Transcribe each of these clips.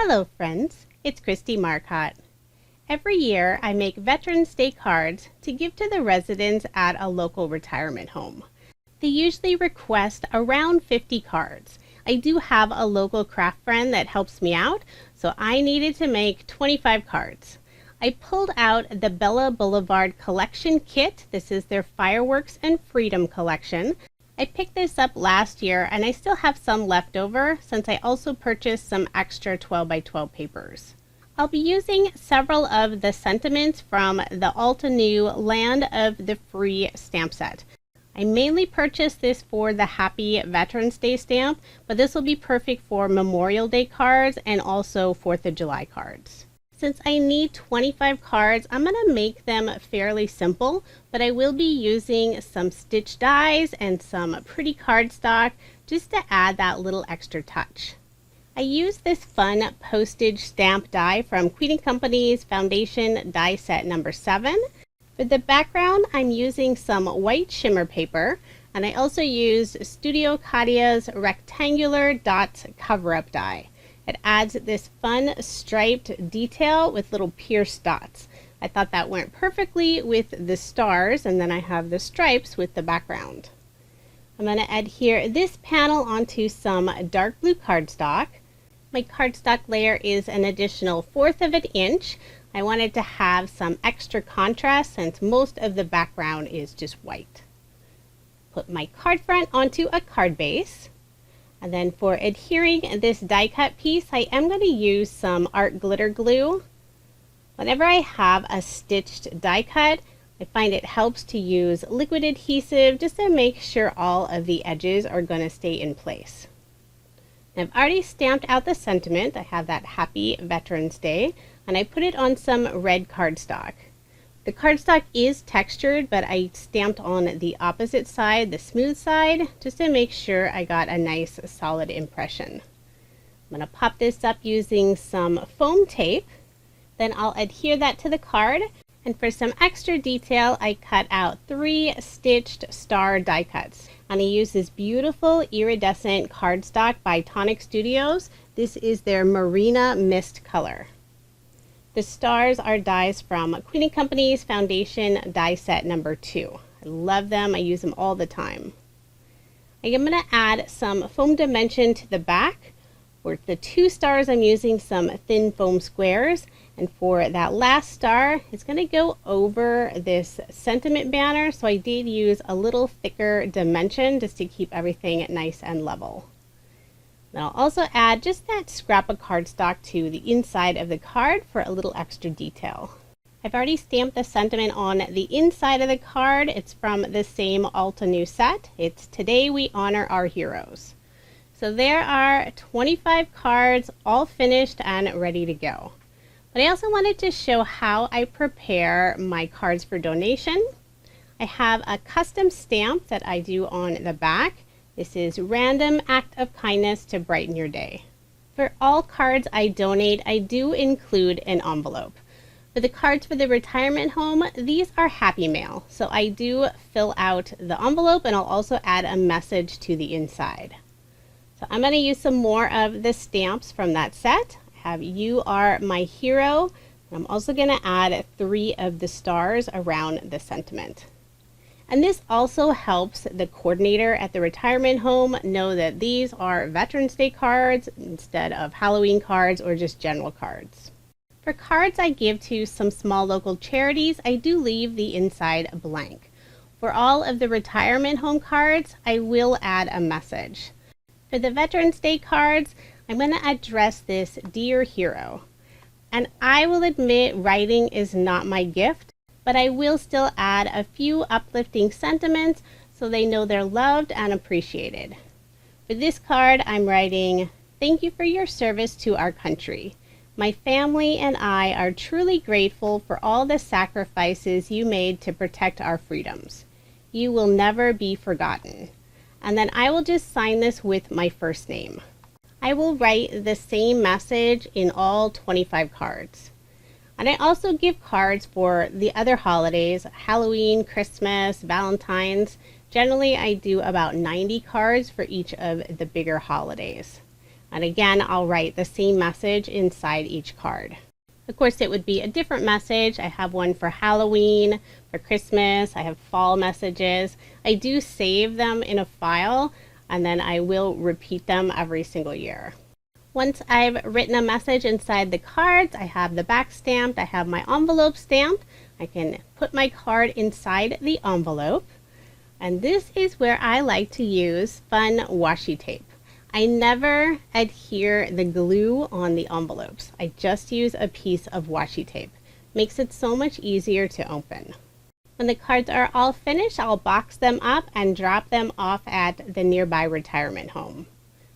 Hello friends, it's Kristie Marcotte. Every year I make Veterans Day cards to give to the residents at a local retirement home. They usually request around 50 cards. I do have a local craft friend that helps me out, so I needed to make 25 cards. I pulled out the Bella Boulevard Collection Kit. This is their Fireworks and Freedom collection. I picked this up last year and I still have some left over since I also purchased some extra 12x12 papers. I'll be using several of the sentiments from the Altenew Land of the Free stamp set. I mainly purchased this for the Happy Veterans Day stamp, but this will be perfect for Memorial Day cards and also 4th of July cards. Since I need 25 cards, I'm going to make them fairly simple, but I will be using some stitch dies and some pretty cardstock just to add that little extra touch. I used this fun postage stamp die from Queen & Company's Foundation die set number 7. For the background, I'm using some white shimmer paper, and I also used Studio Katia's rectangular dot cover-up die. It adds this fun striped detail with little pierced dots. I thought that went perfectly with the stars, and then I have the stripes with the background. I'm going to adhere this panel onto some dark blue cardstock. My cardstock layer is an additional 1/4 of an inch. I wanted to have some extra contrast since most of the background is just white. Put my card front onto a card base. And then for adhering this die cut piece, I am going to use some art glitter glue. Whenever I have a stitched die cut, I find it helps to use liquid adhesive just to make sure all of the edges are going to stay in place. And I've already stamped out the sentiment. I have that Happy Veterans Day, and I put it on some red cardstock. The cardstock is textured, but I stamped on the opposite side, the smooth side, just to make sure I got a nice solid impression. I'm going to pop this up using some foam tape. Then I'll adhere that to the card. And for some extra detail, I cut out 3 stitched star die cuts. And I use this beautiful iridescent cardstock by Tonic Studios. This is their Marina mist color. The stars are dies from Queen & Company's Foundation die set number 2. I love them. I use them all the time. I am going to add some foam dimension to the back. For the 2 stars, I'm using some thin foam squares. And for that last star, it's going to go over this sentiment banner. So I did use a little thicker dimension just to keep everything nice and level. Then I'll also add just that scrap of cardstock to the inside of the card for a little extra detail. I've already stamped the sentiment on the inside of the card. It's from the same Altenew set. It's Today We Honor Our Heroes. So there are 25 cards all finished and ready to go. But I also wanted to show how I prepare my cards for donation. I have a custom stamp that I do on the back. This is Random Act of Kindness to Brighten Your Day. For all cards I donate, I do include an envelope. For the cards for the retirement home, these are Happy Mail. So I do fill out the envelope and I'll also add a message to the inside. So I'm going to use some more of the stamps from that set. I have You Are My Hero. I'm also going to add 3 of the stars around the sentiment. And this also helps the coordinator at the retirement home know that these are Veterans Day cards instead of Halloween cards or just general cards. For cards I give to some small local charities, I do leave the inside blank. For all of the retirement home cards, I will add a message. For the Veterans Day cards, I'm going to address this Dear Hero. And I will admit writing is not my gift, but I will still add a few uplifting sentiments so they know they're loved and appreciated. For this card, I'm writing, Thank you for your service to our country. My family and I are truly grateful for all the sacrifices you made to protect our freedoms. You will never be forgotten. And then I will just sign this with my first name. I will write the same message in all 25 cards. And I also give cards for the other holidays, Halloween, Christmas, Valentine's. Generally, I do about 90 cards for each of the bigger holidays. And again, I'll write the same message inside each card. Of course, it would be a different message. I have one for Halloween, for Christmas, I have fall messages. I do save them in a file, and then I will repeat them every single year. Once I've written a message inside the cards, I have the back stamped, I have my envelope stamped. I can put my card inside the envelope. And this is where I like to use fun washi tape. I never adhere the glue on the envelopes. I just use a piece of washi tape. Makes it so much easier to open. When the cards are all finished, I'll box them up and drop them off at the nearby retirement home.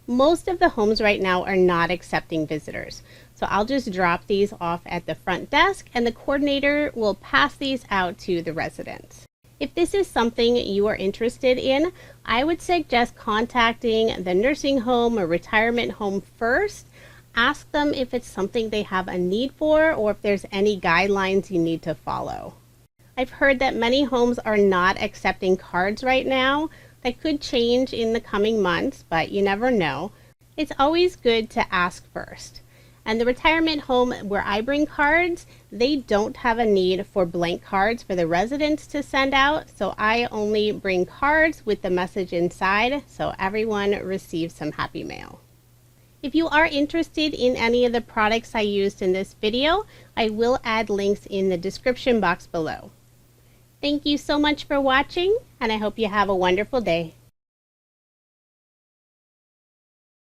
Most of the homes right now are not accepting visitors, so I'll just drop these off at the front desk and the coordinator will pass these out to the residents. If this is something you are interested in, I would suggest contacting the nursing home or retirement home first. Ask them if it's something they have a need for or if there's any guidelines you need to follow. I've heard that many homes are not accepting cards right now. That could change in the coming months, but you never know. It's always good to ask first. And the retirement home where I bring cards, they don't have a need for blank cards for the residents to send out, so I only bring cards with the message inside so everyone receives some happy mail. If you are interested in any of the products I used in this video, I will add links in the description box below. Thank you so much for watching, and I hope you have a wonderful day.